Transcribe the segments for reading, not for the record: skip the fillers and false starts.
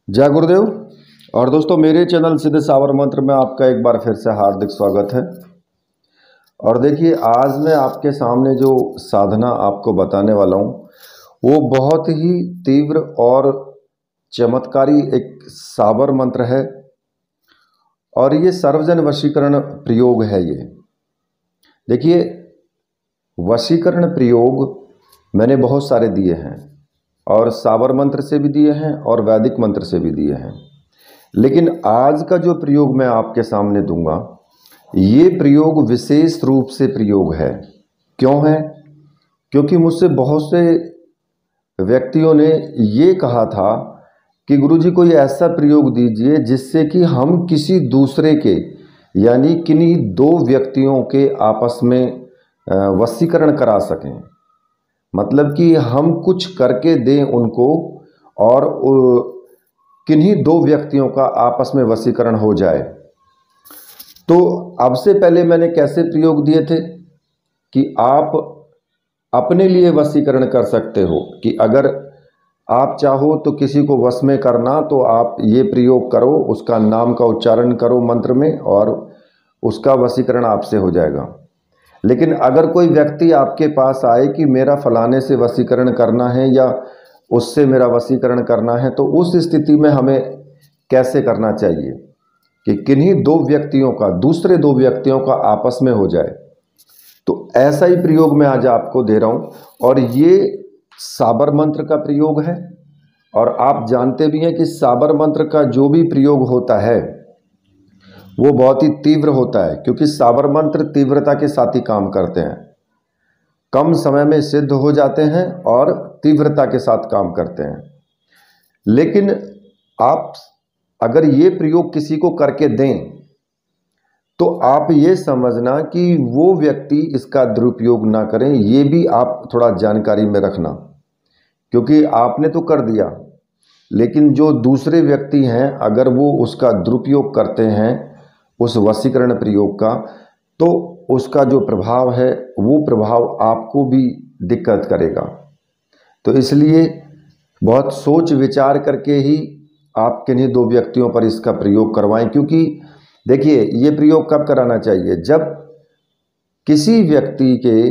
जय गुरुदेव। और दोस्तों, मेरे चैनल सीधे सावर मंत्र में आपका एक बार फिर से हार्दिक स्वागत है। और देखिए, आज मैं आपके सामने जो साधना आपको बताने वाला हूँ वो बहुत ही तीव्र और चमत्कारी एक सावर मंत्र है। और ये सर्वजन वशीकरण प्रयोग है। ये देखिए, वशीकरण प्रयोग मैंने बहुत सारे दिए हैं, और सावर मंत्र से भी दिए हैं और वैदिक मंत्र से भी दिए हैं। लेकिन आज का जो प्रयोग मैं आपके सामने दूंगा, ये प्रयोग विशेष रूप से प्रयोग है। क्यों है? क्योंकि मुझसे बहुत से व्यक्तियों ने ये कहा था कि गुरुजी कोई ऐसा प्रयोग दीजिए जिससे कि हम किसी दूसरे के, यानी किन्हीं दो व्यक्तियों के आपस में वशीकरण करा सकें। मतलब कि हम कुछ करके दें उनको, और किन्हीं दो व्यक्तियों का आपस में वशीकरण हो जाए। तो अब से पहले मैंने कैसे प्रयोग दिए थे कि आप अपने लिए वशीकरण कर सकते हो, कि अगर आप चाहो तो किसी को वश में करना तो आप ये प्रयोग करो, उसका नाम का उच्चारण करो मंत्र में, और उसका वशीकरण आपसे हो जाएगा। लेकिन अगर कोई व्यक्ति आपके पास आए कि मेरा फलाने से वशीकरण करना है या उससे मेरा वशीकरण करना है, तो उस स्थिति में हमें कैसे करना चाहिए कि किन्हीं दो व्यक्तियों का, दूसरे दो व्यक्तियों का आपस में हो जाए। तो ऐसा ही प्रयोग मैं आज आपको दे रहा हूं, और ये साबर मंत्र का प्रयोग है। और आप जानते भी हैं कि साबर मंत्र का जो भी प्रयोग होता है वो बहुत ही तीव्र होता है, क्योंकि साबर मंत्र तीव्रता के साथ ही काम करते हैं। कम समय में सिद्ध हो जाते हैं और तीव्रता के साथ काम करते हैं। लेकिन आप अगर ये प्रयोग किसी को करके दें तो आप ये समझना कि वो व्यक्ति इसका दुरुपयोग ना करें, ये भी आप थोड़ा जानकारी में रखना। क्योंकि आपने तो कर दिया, लेकिन जो दूसरे व्यक्ति हैं अगर वो उसका दुरुपयोग करते हैं उस वशीकरण प्रयोग का, तो उसका जो प्रभाव है वो प्रभाव आपको भी दिक्कत करेगा। तो इसलिए बहुत सोच विचार करके ही आप किन्हीं दो व्यक्तियों पर इसका प्रयोग करवाएं। क्योंकि देखिए, ये प्रयोग कब कराना चाहिए? जब किसी व्यक्ति के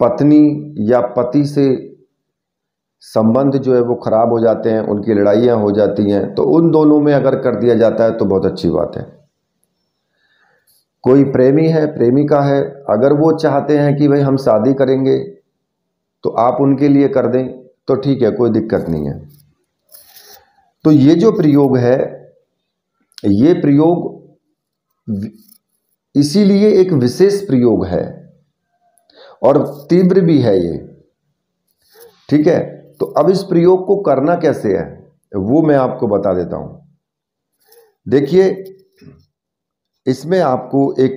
पत्नी या पति से संबंध जो है वो खराब हो जाते हैं, उनकी लड़ाइयाँ हो जाती हैं, तो उन दोनों में अगर कर दिया जाता है तो बहुत अच्छी बात है। कोई प्रेमी है, प्रेमिका है, अगर वो चाहते हैं कि भाई हम शादी करेंगे तो आप उनके लिए कर दें तो ठीक है, कोई दिक्कत नहीं है। तो ये जो प्रयोग है, ये प्रयोग इसीलिए एक विशेष प्रयोग है और तीव्र भी है ये। ठीक है, तो अब इस प्रयोग को करना कैसे है वो मैं आपको बता देता हूं। देखिए, इसमें आपको एक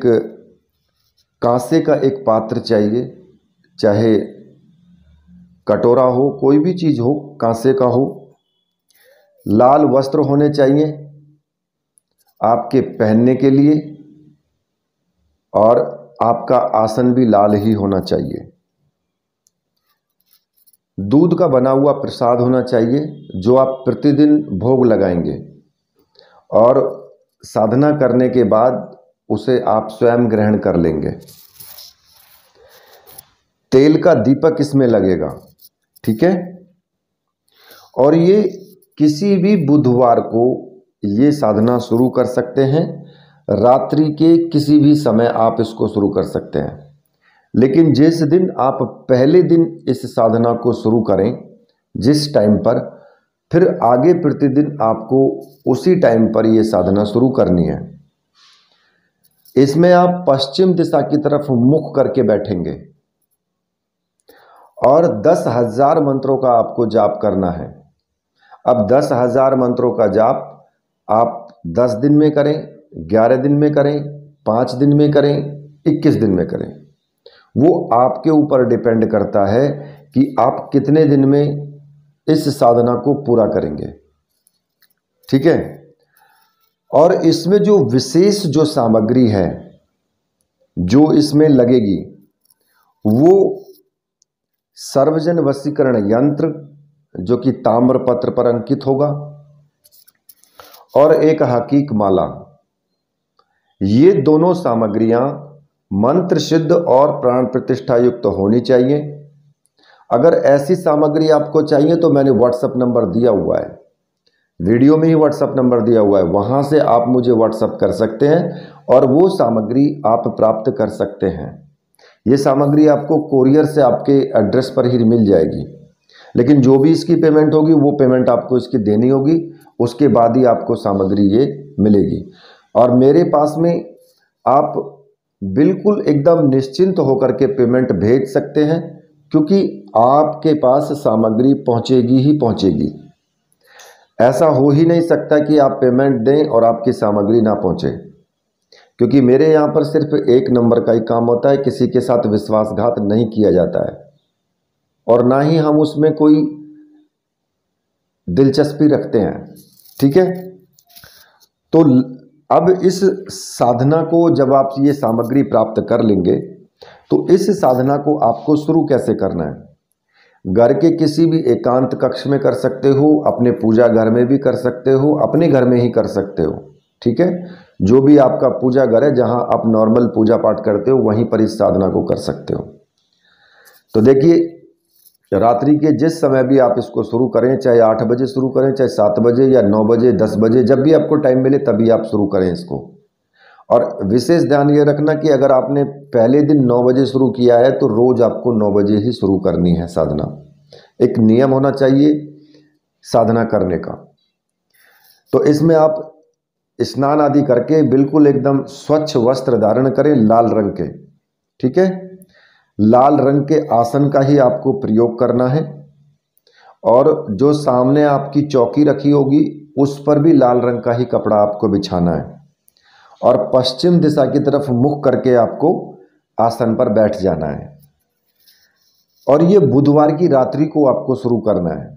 कांसे का एक पात्र चाहिए, चाहे कटोरा हो, कोई भी चीज़ हो, कांसे का हो। लाल वस्त्र होने चाहिए आपके पहनने के लिए, और आपका आसन भी लाल ही होना चाहिए। दूध का बना हुआ प्रसाद होना चाहिए जो आप प्रतिदिन भोग लगाएंगे, और साधना करने के बाद उसे आप स्वयं ग्रहण कर लेंगे। तेल का दीपक इसमें लगेगा, ठीक है। और ये किसी भी बुधवार को ये साधना शुरू कर सकते हैं। रात्रि के किसी भी समय आप इसको शुरू कर सकते हैं। लेकिन जिस दिन आप पहले दिन इस साधना को शुरू करें, जिस टाइम पर, फिर आगे प्रतिदिन आपको उसी टाइम पर यह साधना शुरू करनी है। इसमें आप पश्चिम दिशा की तरफ मुख करके बैठेंगे और 10,000 मंत्रों का आपको जाप करना है। अब 10,000 मंत्रों का जाप आप 10 दिन में करें, 11 दिन में करें, 5 दिन में करें, 21 दिन में करें, वो आपके ऊपर डिपेंड करता है कि आप कितने दिन में इस साधना को पूरा करेंगे। ठीक है। और इसमें जो विशेष जो सामग्री है जो इसमें लगेगी, वो सर्वजन वशीकरण यंत्र जो कि ताम्र पत्र पर अंकित होगा, और एक हकीक माला। ये दोनों सामग्रियां मंत्र सिद्ध और प्राण प्रतिष्ठा युक्त होनी चाहिए। अगर ऐसी सामग्री आपको चाहिए तो मैंने व्हाट्सएप नंबर दिया हुआ है, वीडियो में ही व्हाट्सएप नंबर दिया हुआ है, वहां से आप मुझे व्हाट्सएप कर सकते हैं और वो सामग्री आप प्राप्त कर सकते हैं। ये सामग्री आपको कोरियर से आपके एड्रेस पर ही मिल जाएगी, लेकिन जो भी इसकी पेमेंट होगी वो पेमेंट आपको इसकी देनी होगी, उसके बाद ही आपको सामग्री ये मिलेगी। और मेरे पास में आप बिल्कुल एकदम निश्चिंत होकर के पेमेंट भेज सकते हैं, क्योंकि आपके पास सामग्री पहुंचेगी ही पहुंचेगी। ऐसा हो ही नहीं सकता कि आप पेमेंट दें और आपकी सामग्री ना पहुंचे, क्योंकि मेरे यहाँ पर सिर्फ एक नंबर का ही काम होता है, किसी के साथ विश्वासघात नहीं किया जाता है और ना ही हम उसमें कोई दिलचस्पी रखते हैं। ठीक है, तो अब इस साधना को जब आप ये सामग्री प्राप्त कर लेंगे तो इस साधना को आपको शुरू कैसे करना है। घर के किसी भी एकांत कक्ष में कर सकते हो, अपने पूजा घर में भी कर सकते हो, अपने घर में ही कर सकते हो। ठीक है, जो भी आपका पूजा घर है, जहां आप नॉर्मल पूजा पाठ करते हो वहीं पर इस साधना को कर सकते हो। तो देखिए, रात्रि के जिस समय भी आप इसको शुरू करें, चाहे 8 बजे शुरू करें, चाहे 7 बजे या 9 बजे 10 बजे, जब भी आपको टाइम मिले तभी आप शुरू करें इसको। और विशेष ध्यान ये रखना कि अगर आपने पहले दिन 9 बजे शुरू किया है तो रोज आपको 9 बजे ही शुरू करनी है साधना। एक नियम होना चाहिए साधना करने का। तो इसमें आप स्नान आदि करके बिल्कुल एकदम स्वच्छ वस्त्र धारण करें, लाल रंग के। ठीक है, लाल रंग के आसन का ही आपको प्रयोग करना है और जो सामने आपकी चौकी रखी होगी उस पर भी लाल रंग का ही कपड़ा आपको बिछाना है और पश्चिम दिशा की तरफ मुख करके आपको आसन पर बैठ जाना है। और ये बुधवार की रात्रि को आपको शुरू करना है।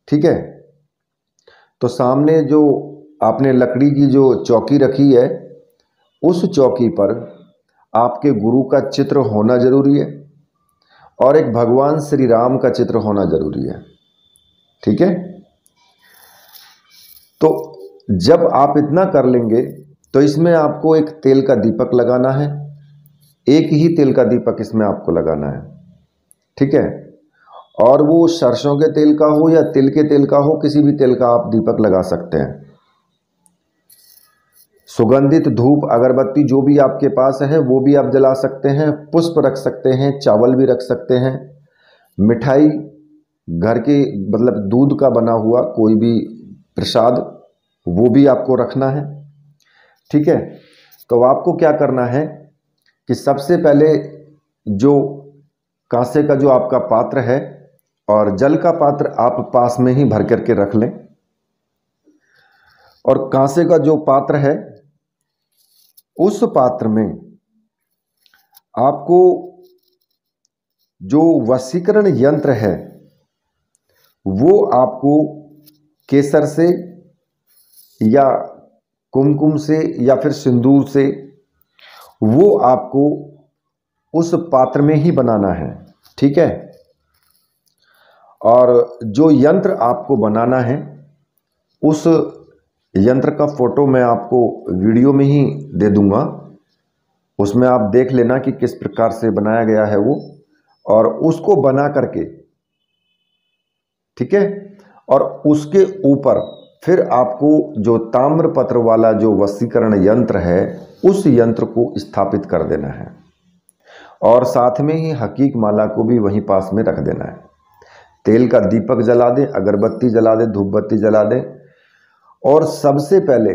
ठीक है, तो सामने जो आपने लकड़ी की जो चौकी रखी है उस चौकी पर आपके गुरु का चित्र होना जरूरी है और एक भगवान श्री राम का चित्र होना जरूरी है। ठीक है, तो जब आप इतना कर लेंगे तो इसमें आपको एक तेल का दीपक लगाना है। एक ही तेल का दीपक इसमें आपको लगाना है। ठीक है, और वो सरसों के तेल का हो या तिल के तेल का हो, किसी भी तेल का आप दीपक लगा सकते हैं। सुगंधित धूप अगरबत्ती जो भी आपके पास है वो भी आप जला सकते हैं, पुष्प रख सकते हैं, चावल भी रख सकते हैं, मिठाई घर के मतलब दूध का बना हुआ कोई भी प्रसाद वो भी आपको रखना है। ठीक है, तो आपको क्या करना है कि सबसे पहले जो कांसे का जो आपका पात्र है और जल का पात्र आप पास में ही भर करके रख लें और कांसे का जो पात्र है उस पात्र में आपको जो वशीकरण यंत्र है वो आपको केसर से या कुमकुम से या फिर सिंदूर से वो आपको उस पात्र में ही बनाना है। ठीक है, और जो यंत्र आपको बनाना है उस यंत्र का फोटो मैं आपको वीडियो में ही दे दूंगा, उसमें आप देख लेना कि किस प्रकार से बनाया गया है वो, और उसको बना करके ठीक है, और उसके ऊपर फिर आपको जो ताम्रपत्र वाला जो वशीकरण यंत्र है उस यंत्र को स्थापित कर देना है और साथ में ही हकीक माला को भी वहीं पास में रख देना है। तेल का दीपक जला दें, अगरबत्ती जला दें, धूप बत्ती जला दें और सबसे पहले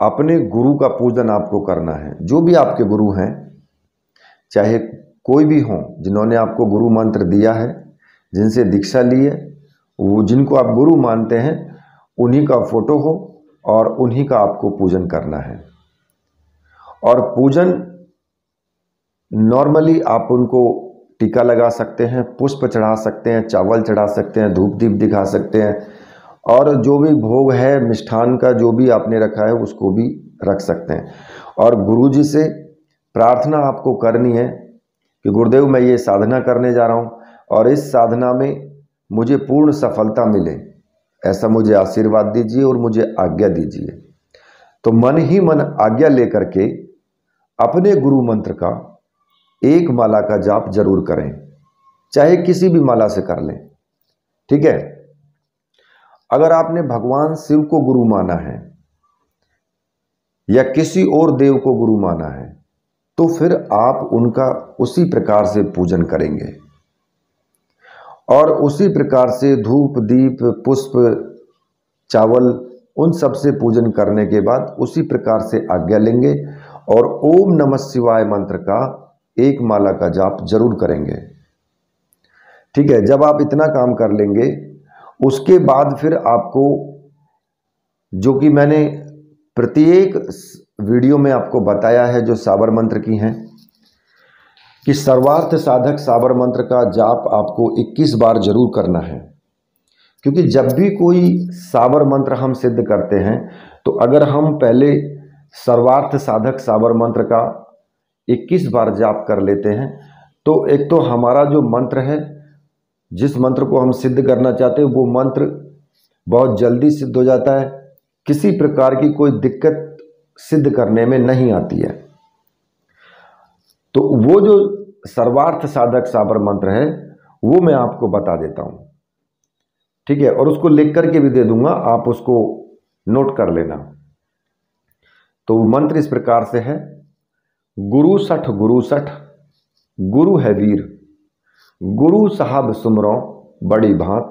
अपने गुरु का पूजन आपको करना है। जो भी आपके गुरु हैं, चाहे कोई भी हों, जिन्होंने आपको गुरु मंत्र दिया है, जिनसे दीक्षा ली है, वो जिनको आप गुरु मानते हैं उन्हीं का फोटो हो और उन्हीं का आपको पूजन करना है। और पूजन नॉर्मली आप उनको टीका लगा सकते हैं, पुष्प चढ़ा सकते हैं, चावल चढ़ा सकते हैं, धूप दीप दिखा सकते हैं और जो भी भोग है मिष्ठान का जो भी आपने रखा है उसको भी रख सकते हैं। और गुरुजी से प्रार्थना आपको करनी है कि गुरुदेव मैं ये साधना करने जा रहा हूँ और इस साधना में मुझे पूर्ण सफलता मिले, ऐसा मुझे आशीर्वाद दीजिए और मुझे आज्ञा दीजिए। तो मन ही मन आज्ञा लेकर के अपने गुरु मंत्र का एक माला का जाप जरूर करें, चाहे किसी भी माला से कर लें। ठीक है। अगर आपने भगवान शिव को गुरु माना है या किसी और देव को गुरु माना है तो फिर आप उनका उसी प्रकार से पूजन करेंगे और उसी प्रकार से धूप दीप पुष्प चावल उन सब से पूजन करने के बाद उसी प्रकार से आज्ञा लेंगे और ओम नमः शिवाय मंत्र का एक माला का जाप जरूर करेंगे। ठीक है। जब आप इतना काम कर लेंगे उसके बाद फिर आपको, जो कि मैंने प्रत्येक वीडियो में आपको बताया है, जो साबर मंत्र की हैं, कि सर्वार्थ साधक साबर मंत्र का जाप आपको 21 बार जरूर करना है। क्योंकि जब भी कोई साबर मंत्र हम सिद्ध करते हैं तो अगर हम पहले सर्वार्थ साधक साबर मंत्र का 21 बार जाप कर लेते हैं तो एक तो हमारा जो मंत्र है, जिस मंत्र को हम सिद्ध करना चाहते हैं, वो मंत्र बहुत जल्दी सिद्ध हो जाता है, किसी प्रकार की कोई दिक्कत सिद्ध करने में नहीं आती है। तो वो जो सर्वार्थ साधक साबर मंत्र है वो मैं आपको बता देता हूं। ठीक है। और उसको लिख करके भी दे दूंगा, आप उसको नोट कर लेना। तो मंत्र इस प्रकार से है। गुरु सठ गुरु है वीर, गुरु साहब सुमरों बड़ी भांत,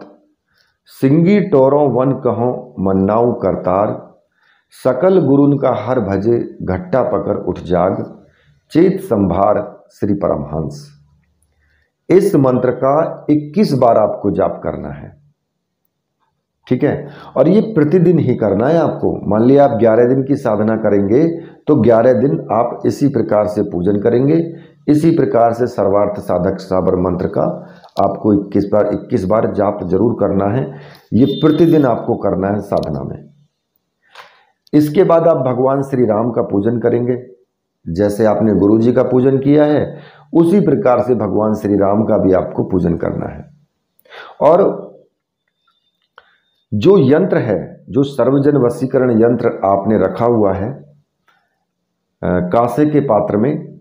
सिंगी टोरों वन कहों मन्नाऊ करतार, सकल गुरुन का हर भजे घट्टा पकर उठ जाग, चेत संभार श्री परमहंस। इस मंत्र का 21 बार आपको जाप करना है। ठीक है। और ये प्रतिदिन ही करना है आपको। मान लिया आप 11 दिन की साधना करेंगे तो 11 दिन आप इसी प्रकार से पूजन करेंगे, इसी प्रकार से सर्वार्थ साधक साबर मंत्र का आपको 21 बार जाप जरूर करना है। ये प्रतिदिन आपको करना है साधना में। इसके बाद आप भगवान श्री राम का पूजन करेंगे। जैसे आपने गुरु जी का पूजन किया है उसी प्रकार से भगवान श्री राम का भी आपको पूजन करना है। और जो यंत्र है, जो सर्वजन वशीकरण यंत्र आपने रखा हुआ है कांसे के पात्र में,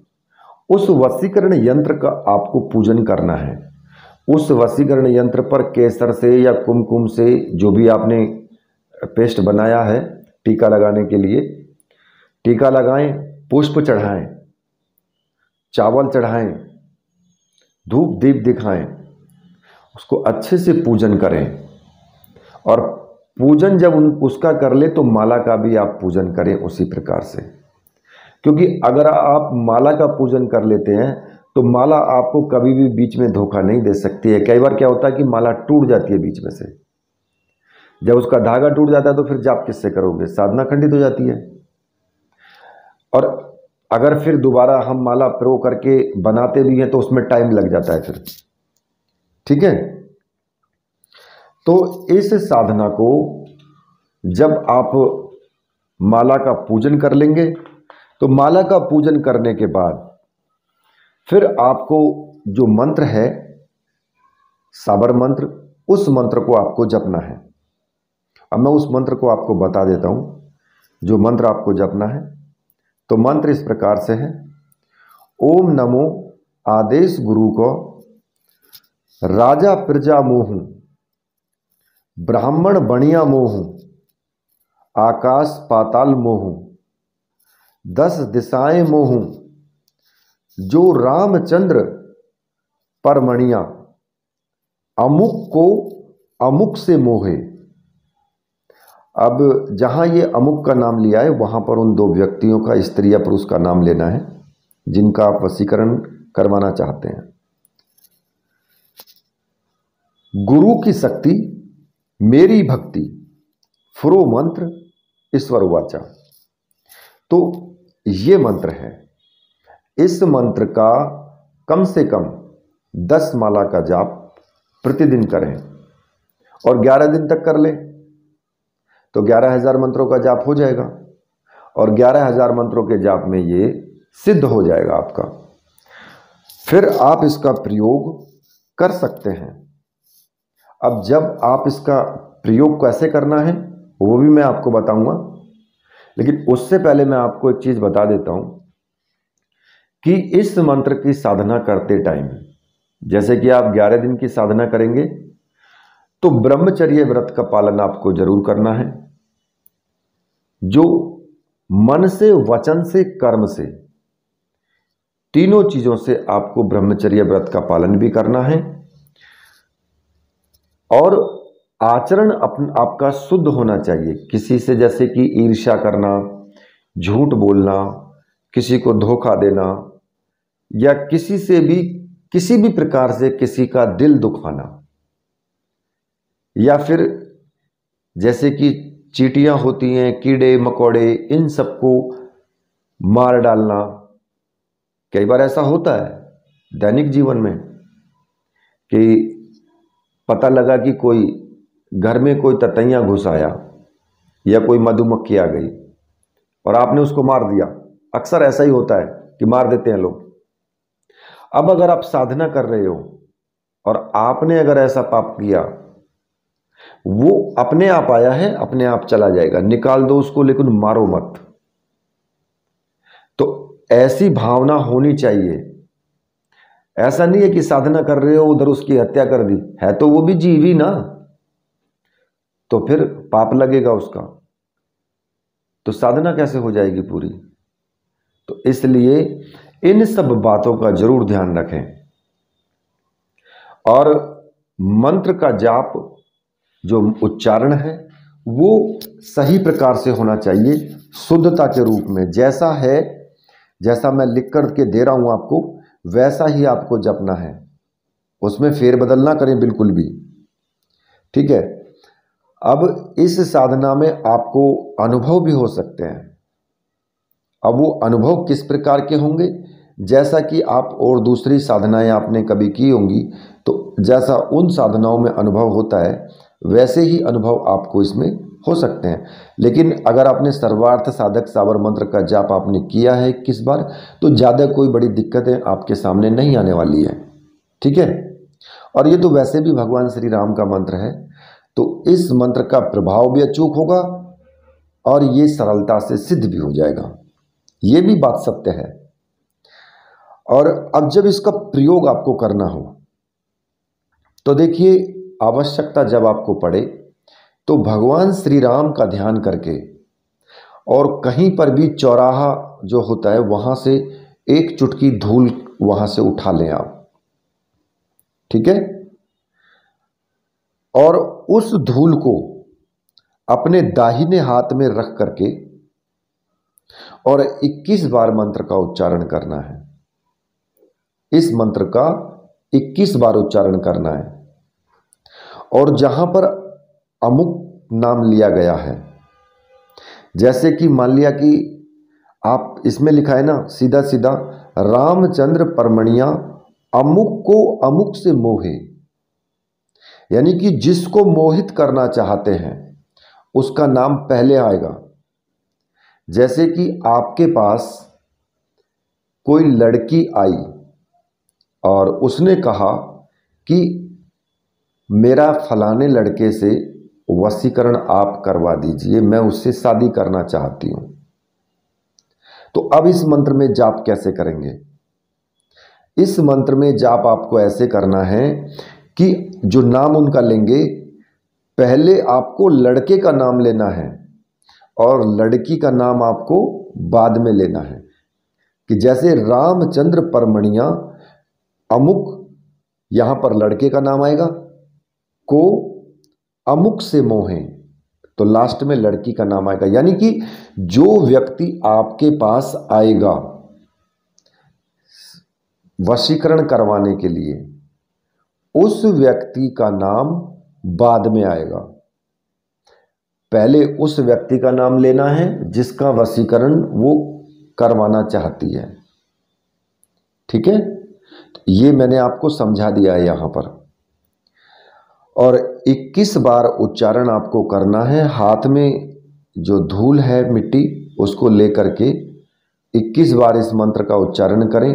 उस वशीकरण यंत्र का आपको पूजन करना है। उस वशीकरण यंत्र पर केसर से या कुमकुम से, जो भी आपने पेस्ट बनाया है टीका लगाने के लिए, टीका लगाएं, पुष्प चढ़ाएं, चावल चढ़ाएं, धूप दीप दिखाएं, उसको अच्छे से पूजन करें। और पूजन जब उसका कर ले तो माला का भी आप पूजन करें उसी प्रकार से। क्योंकि अगर आप माला का पूजन कर लेते हैं तो माला आपको कभी भी बीच में धोखा नहीं दे सकती है। कई बार क्या होता है कि माला टूट जाती है बीच में से। जब उसका धागा टूट जाता है तो फिर जाप किससे करोगे, साधना खंडित हो जाती है। और अगर फिर दोबारा हम माला प्रो करके बनाते भी हैं तो उसमें टाइम लग जाता है फिर। ठीक है। तो इस साधना को जब आप माला का पूजन कर लेंगे तो माला का पूजन करने के बाद फिर आपको जो मंत्र है साबर मंत्र, उस मंत्र को आपको जपना है। अब मैं उस मंत्र को आपको बता देता हूं, जो मंत्र आपको जपना है। तो मंत्र इस प्रकार से है। ओम नमो आदेश गुरु को, राजा प्रजा मोहू, ब्राह्मण बणिया मोहू, आकाश पाताल मोहू, 10 दिशाएं मोहू, जो रामचंद्र परमणिया, अमुक को अमुक से मोहे। अब जहां ये अमुक का नाम लिया है वहां पर उन दो व्यक्तियों का, स्त्री या पुरुष का नाम लेना है जिनका आप वशीकरण करवाना चाहते हैं। गुरु की शक्ति मेरी भक्ति, फुरो मंत्र ईश्वर वाचा। तो ये मंत्र है। इस मंत्र का कम से कम 10 माला का जाप प्रतिदिन करें और 11 दिन तक कर लें तो 11,000 मंत्रों का जाप हो जाएगा। और 11,000 मंत्रों के जाप में ये सिद्ध हो जाएगा आपका। फिर आप इसका प्रयोग कर सकते हैं। अब जब आप इसका प्रयोग कैसे करना है वो भी मैं आपको बताऊंगा, लेकिन उससे पहले मैं आपको एक चीज बता देता हूं कि इस मंत्र की साधना करते टाइम, जैसे कि आप 11 दिन की साधना करेंगे तो ब्रह्मचर्य व्रत का पालन आपको जरूर करना है, जो मन से, वचन से, कर्म से, तीनों चीजों से आपको ब्रह्मचर्य व्रत का पालन भी करना है। और आचरण आपका शुद्ध होना चाहिए। किसी से जैसे कि ईर्ष्या करना, झूठ बोलना, किसी को धोखा देना, या किसी से भी किसी भी प्रकार से किसी का दिल दुखाना, या फिर जैसे कि चींटियां होती हैं, कीड़े मकोड़े, इन सबको मार डालना। कई बार ऐसा होता है दैनिक जीवन में कि पता लगा कि कोई घर में कोई ततैया घुस आया या कोई मधुमक्खी आ गई और आपने उसको मार दिया। अक्सर ऐसा ही होता है कि मार देते हैं लोग। अब अगर आप साधना कर रहे हो और आपने अगर ऐसा पाप किया, वो अपने आप आया है, अपने आप चला जाएगा, निकाल दो उसको, लेकिन मारो मत। तो ऐसी भावना होनी चाहिए। ऐसा नहीं है कि साधना कर रहे हो उधर उसकी हत्या कर दी, है तो वो भी जीव ही ना, तो फिर पाप लगेगा उसका, तो साधना कैसे हो जाएगी पूरी। तो इसलिए इन सब बातों का जरूर ध्यान रखें। और मंत्र का जाप, जो उच्चारण है, वो सही प्रकार से होना चाहिए, शुद्धता के रूप में। जैसा है, जैसा मैं लिख कर के दे रहा हूं आपको, वैसा ही आपको जपना है, उसमें फेरबदल ना करें बिल्कुल भी, ठीक है। अब इस साधना में आपको अनुभव भी हो सकते हैं। अब वो अनुभव किस प्रकार के होंगे, जैसा कि आप और दूसरी साधनाएं आपने कभी की होंगी, तो जैसा उन साधनाओं में अनुभव होता है वैसे ही अनुभव आपको इसमें हो सकते हैं। लेकिन अगर आपने सर्वार्थ साधक साबर मंत्र का जाप आपने किया है किस बार, तो ज़्यादा कोई बड़ी दिक्कतें आपके सामने नहीं आने वाली है, ठीक है। और ये तो वैसे भी भगवान श्री राम का मंत्र है, तो इस मंत्र का प्रभाव भी अचूक होगा और ये सरलता से सिद्ध भी हो जाएगा, ये भी बात सत्य है। और अब जब इसका प्रयोग आपको करना हो, तो देखिए, आवश्यकता जब आपको पड़े तो भगवान श्री राम का ध्यान करके, और कहीं पर भी चौराहा जो होता है वहां से एक चुटकी धूल वहां से उठा लें आप, ठीक है। और उस धूल को अपने दाहिने हाथ में रख करके और 21 बार मंत्र का उच्चारण करना है। इस मंत्र का 21 बार उच्चारण करना है। और जहां पर अमुक नाम लिया गया है, जैसे कि मान लिया कि आप इसमें लिखा है ना, सीधा सीधा रामचंद्र परमणिया अमुक को अमुक से मोहे, यानी कि जिसको मोहित करना चाहते हैं उसका नाम पहले आएगा। जैसे कि आपके पास कोई लड़की आई और उसने कहा कि मेरा फलाने लड़के से वशीकरण आप करवा दीजिए, मैं उससे शादी करना चाहती हूं। तो अब इस मंत्र में जाप कैसे करेंगे? इस मंत्र में जाप आपको ऐसे करना है कि जो नाम उनका लेंगे, पहले आपको लड़के का नाम लेना है और लड़की का नाम आपको बाद में लेना है। कि जैसे रामचंद्र परमणिया अमुक, यहां पर लड़के का नाम आएगा, को अमुक से मोहे, तो लास्ट में लड़की का नाम आएगा। यानी कि जो व्यक्ति आपके पास आएगा वशीकरण करवाने के लिए, उस व्यक्ति का नाम बाद में आएगा। पहले उस व्यक्ति का नाम लेना है जिसका वशीकरण वो करवाना चाहती है, ठीक है। ये मैंने आपको समझा दिया है यहां पर। और 21 बार उच्चारण आपको करना है। हाथ में जो धूल है, मिट्टी, उसको लेकर के 21 बार इस मंत्र का उच्चारण करें।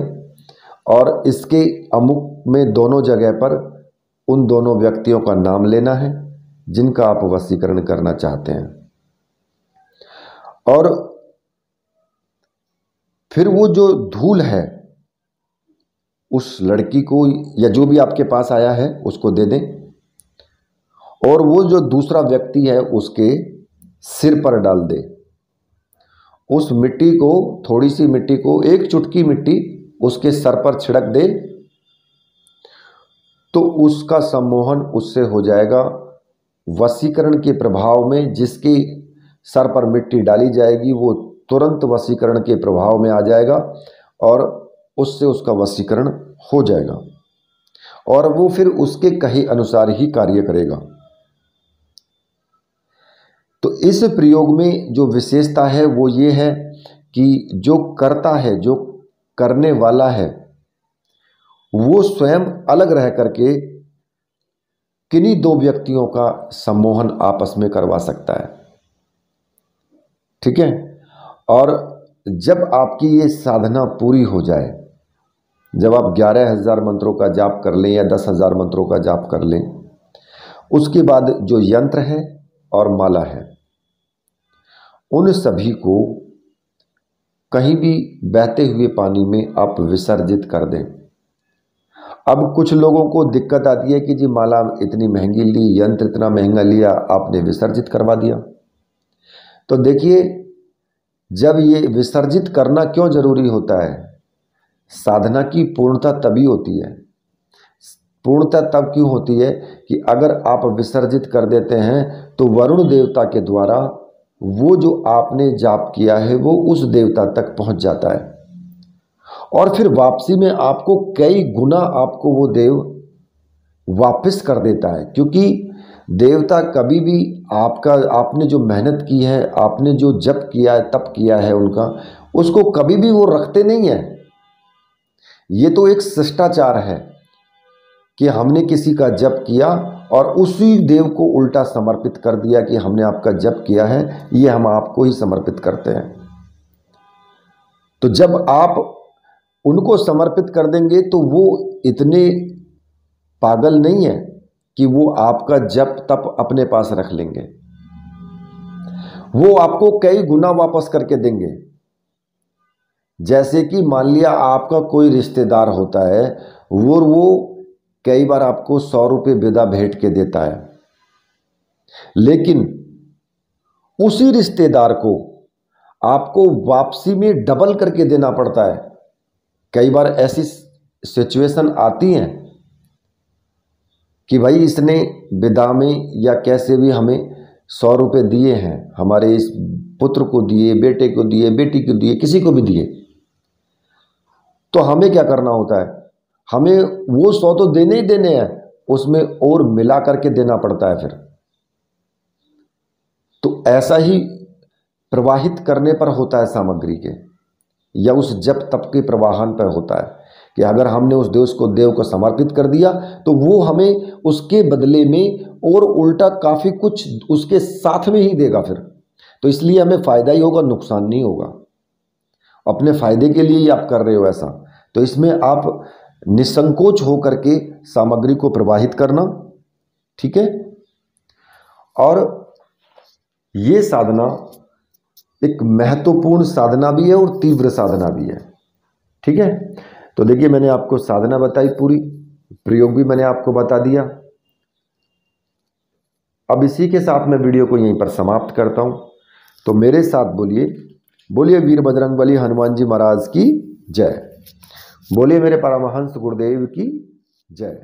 और इसके अमुक में दोनों जगह पर उन दोनों व्यक्तियों का नाम लेना है जिनका आप वशीकरण करना चाहते हैं। और फिर वो जो धूल है उस लड़की को या जो भी आपके पास आया है उसको दे दें, और वो जो दूसरा व्यक्ति है उसके सिर पर डाल दे। उस मिट्टी को, थोड़ी सी मिट्टी को, एक चुटकी मिट्टी उसके सर पर छिड़क दे तो उसका सम्मोहन उससे हो जाएगा। वशीकरण के प्रभाव में जिसके सर पर मिट्टी डाली जाएगी वो तुरंत वशीकरण के प्रभाव में आ जाएगा और उससे उसका वशीकरण हो जाएगा, और वो फिर उसके कहे अनुसार ही कार्य करेगा। तो इस प्रयोग में जो विशेषता है वो ये है कि जो करता है, जो करने वाला है, वो स्वयं अलग रह करके किन्हीं दो व्यक्तियों का सम्मोहन आपस में करवा सकता है। ठीक है। और जब आपकी ये साधना पूरी हो जाए, जब आप 11,000 मंत्रों का जाप कर लें या 10,000 मंत्रों का जाप कर लें, उसके बाद जो यंत्र है और माला है उन सभी को कहीं भी बहते हुए पानी में आप विसर्जित कर दें। अब कुछ लोगों को दिक्कत आती है कि जी माला इतनी महंगी ली, यंत्र इतना महंगा लिया, आपने विसर्जित करवा दिया। तो देखिए, जब ये विसर्जित करना क्यों जरूरी होता है? साधना की पूर्णता तभी होती है। पूर्णता तब क्यों होती है कि अगर आप विसर्जित कर देते हैं तो वरुण देवता के द्वारा वो जो आपने जाप किया है वो उस देवता तक पहुंच जाता है, और फिर वापसी में आपको कई गुना आपको वो देव वापस कर देता है। क्योंकि देवता कभी भी आपने जो मेहनत की है, आपने जो जप किया है, तप किया है उनका, उसको कभी भी वो रखते नहीं है। ये तो एक शिष्टाचार है कि हमने किसी का जप किया और उसी देव को उल्टा समर्पित कर दिया कि हमने आपका जप किया है, ये हम आपको ही समर्पित करते हैं। तो जब आप उनको समर्पित कर देंगे तो वो इतने पागल नहीं है कि वो आपका जप तप अपने पास रख लेंगे। वो आपको कई गुना वापस करके देंगे। जैसे कि मान लिया आपका कोई रिश्तेदार होता है, वो कई बार आपको 100 रुपये विदा भेंट के देता है, लेकिन उसी रिश्तेदार को आपको वापसी में डबल करके देना पड़ता है। कई बार ऐसी सिचुएशन आती हैं कि भाई इसने विदा में या कैसे भी हमें 100 रुपये दिए हैं, हमारे इस पुत्र को दिए, बेटे को दिए, बेटी को दिए, किसी को भी दिए, तो हमें क्या करना होता है? हमें वो 100 तो देने ही देने हैं, उसमें और मिला करके देना पड़ता है फिर। तो ऐसा ही प्रवाहित करने पर होता है सामग्री के, या उस जप तप के प्रवाहन पर होता है कि अगर हमने उस देव को समर्पित कर दिया तो वो हमें उसके बदले में और उल्टा काफ़ी कुछ उसके साथ में ही देगा फिर। तो इसलिए हमें फ़ायदा ही होगा, नुकसान नहीं होगा। अपने फ़ायदे के लिए ही आप कर रहे हो ऐसा, तो इसमें आप निसंकोच हो करके सामग्री को प्रवाहित करना। ठीक है। और ये साधना एक महत्वपूर्ण साधना भी है और तीव्र साधना भी है। ठीक है। तो देखिए, मैंने आपको साधना बताई पूरी, प्रयोग भी मैंने आपको बता दिया। अब इसी के साथ मैं वीडियो को यहीं पर समाप्त करता हूं। तो मेरे साथ बोलिए, बोलिए वीर बजरंगबली हनुमान जी महाराज की जय। बोलिए मेरे परमहंस गुरुदेव की जय।